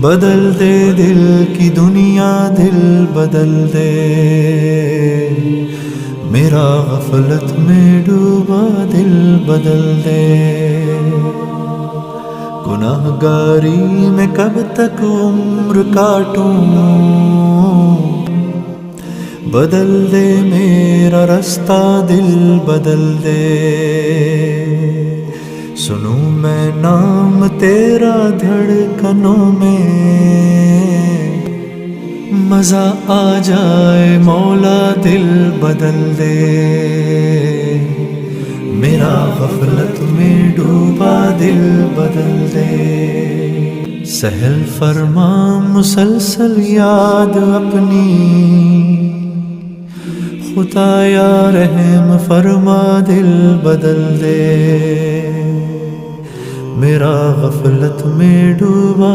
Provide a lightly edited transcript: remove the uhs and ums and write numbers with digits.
بدل دے دل کی دنیا، دل بدل دے میرا غفلت میں ڈوبا دل بدل دے۔ گناہ گاری میں کب تک عمر کاٹوں، بدل دے میرا رستہ دل بدل دے۔ سنوں میں نام تیرا دھڑکنوں میں، مزہ آ جائے مولا دل بدل دے میرا غفلت میں ڈوبا دل بدل دے۔ سہل فرما مسلسل یاد اپنی، خدایا رحم فرما دل بدل دے میرا غفلت میں ڈوبا